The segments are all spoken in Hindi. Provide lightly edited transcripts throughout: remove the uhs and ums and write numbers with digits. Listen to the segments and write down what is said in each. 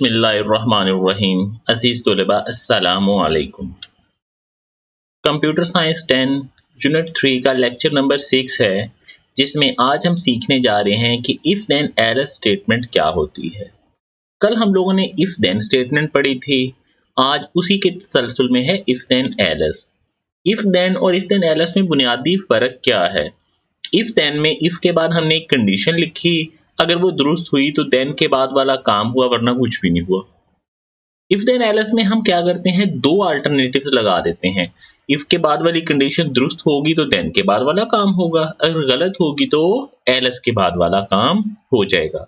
बिस्मिल्लाहिर्रहमानिर्रहीम। अज़ीज़ तलबा अस्सलामु अलैकुम। कंप्यूटर साइंस 10 यूनिट 3 का लेक्चर नंबर 6 है, जिसमें आज हम सीखने जा रहे हैं कि इफ़ देन एल्स स्टेटमेंट क्या होती है। कल हम लोगों ने इफ़ देन स्टेटमेंट पढ़ी थी, आज उसी के तसलसल में है if then else. If then और इफ़ देन एल्स में बुनियादी फ़र्क क्या है? इफ़ देन में इफ़ के बाद हमने एक कंडीशन लिखी, अगर वो दुरुस्त हुई तो देन के बाद वाला काम हुआ, वरना कुछ भी नहीं हुआ। इफ देन एल्स में हम क्या करते हैं, दो अल्टरनेटिव्स लगा देते हैं। इफ के बाद वाली कंडीशन दुरुस्त होगी तो देन के बाद वाला काम होगा, अगर गलत होगी तो एल्स के बाद वाला काम हो जाएगा।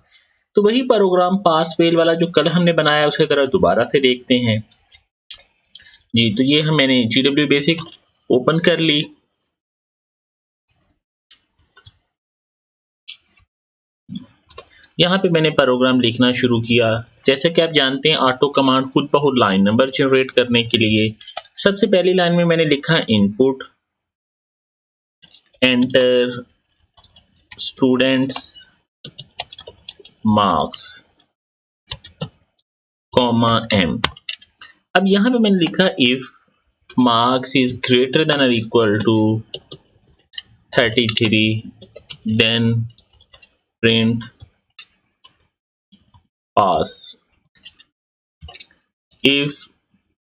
तो वही प्रोग्राम पास फेल वाला जो कल हमने बनाया उसकी तरह दोबारा से देखते हैं जी। तो ये मैंने GW बेसिक ओपन कर ली। यहाँ पे मैंने प्रोग्राम लिखना शुरू किया। जैसे कि आप जानते हैं, ऑटो कमांड खुद ब खुद लाइन नंबर जनरेट करने के लिए सबसे पहली लाइन में मैंने लिखा input enter students marks comma m। अब यहाँ पे मैंने लिखा if marks is greater than और equal to 33 then print pass। if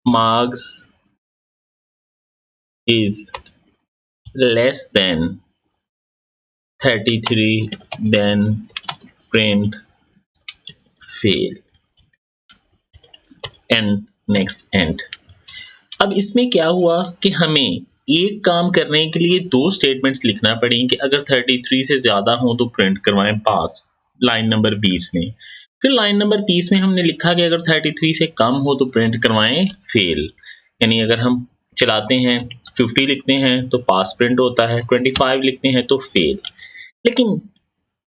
marks is less than 33 then print fail and next end। अब इसमें क्या हुआ कि हमें एक काम करने के लिए दो स्टेटमेंट्स लिखना पड़ेंगे। अगर 33 से ज्यादा हो तो प्रिंट करवाएं पास, लाइन नंबर 20 में। फिर लाइन नंबर 30 में हमने लिखा कि अगर 33 से कम हो तो प्रिंट करवाएं फेल। यानी अगर हम चलाते हैं 50 लिखते हैं तो पास प्रिंट होता है, 25 लिखते हैं तो फेल। लेकिन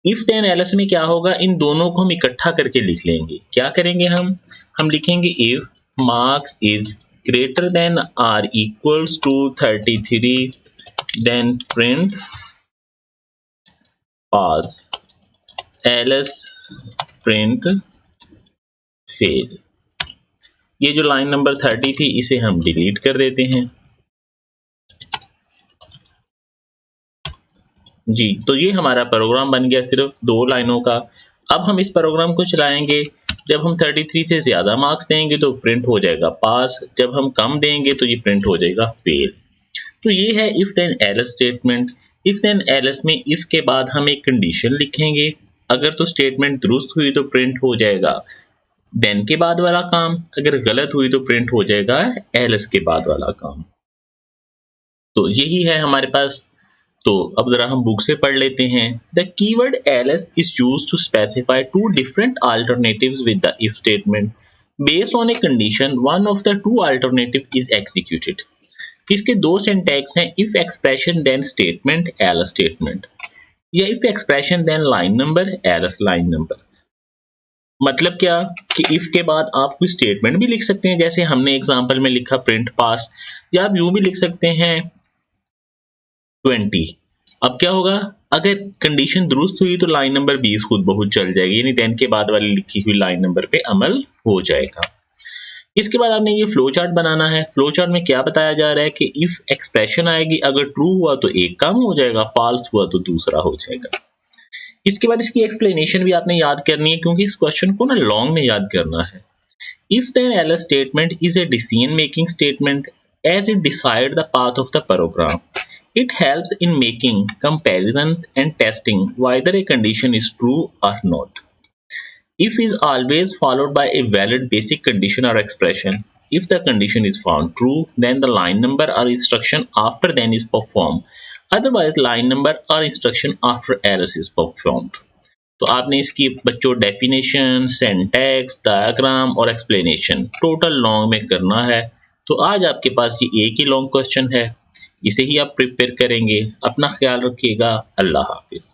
इफ देन एल्स में क्या होगा, इन दोनों को हम इकट्ठा करके लिख लेंगे। क्या करेंगे हम लिखेंगे if marks is greater than or equals to 33 then print pass else print fail. ये जो लाइन नंबर 30 थी इसे हम डिलीट कर देते हैं जी। तो ये हमारा प्रोग्राम बन गया सिर्फ दो लाइनों का। अब हम इस प्रोग्राम को चलाएंगे। जब हम 33 से ज्यादा मार्क्स देंगे तो प्रिंट हो जाएगा पास, जब हम कम देंगे तो ये प्रिंट हो जाएगा फेल। तो ये है if then else statement. If then else में इफ के बाद हम एक कंडीशन लिखेंगे, अगर तो स्टेटमेंट दुरुस्त हुई तो प्रिंट हो जाएगा देन के बाद वाला काम, अगर गलत हुई तो प्रिंट हो जाएगा एल्स के बाद वाला काम। तो यही है हमारे पास। तो अब जरा हम बुक से पढ़ लेते हैं। The keyword else is used to specify two different alternatives with the if statement based on a condition one of the two alternative is executed. इसके दो सिंटैक्स हैं, if expression then statement else statement, या if expression then line number else line number. मतलब क्या कि इफ के बाद आप कोई स्टेटमेंट भी लिख सकते हैं, जैसे हमने एग्जांपल में लिखा प्रिंट पास, या आप यूं भी लिख सकते हैं 20। अब क्या होगा, अगर कंडीशन दुरुस्त हुई तो लाइन नंबर 20 खुद ब खुद चल जाएगी, यानी देन के बाद वाली लिखी हुई लाइन नंबर पे अमल हो जाएगा। इसके बाद आपने ये फ्लो चार्ट बनाना है। फ्लो चार्ट में क्या बताया जा रहा है कि इफ एक्सप्रेशन आएगी, अगर ट्रू हुआ तो एक काम हो जाएगा, फॉल्स हुआ तो दूसरा हो जाएगा। इसके बाद इसकी एक्सप्लेनेशन भी आपने याद करनी है, क्योंकि इस क्वेश्चन को ना लॉन्ग में याद करना है। If then else statement is a decision making statement as it decide the path of the program. It helps in making comparisons and testing whether a condition is true or not. If is always followed by a valid basic condition or expression. If the condition is found true, then the line number or instruction after then is performed. Otherwise, line number or instruction after else is performed. तो आपने इसकी बच्चों डेफिनेशन, सिंटैक्स, डायग्राम और एक्सप्लेनेशन टोटल लॉन्ग में करना है। तो आज आपके पास ये एक ही लॉन्ग क्वेश्चन है, इसे ही आप प्रिपेयर करेंगे। अपना ख्याल रखिएगा। अल्लाह हाफिज।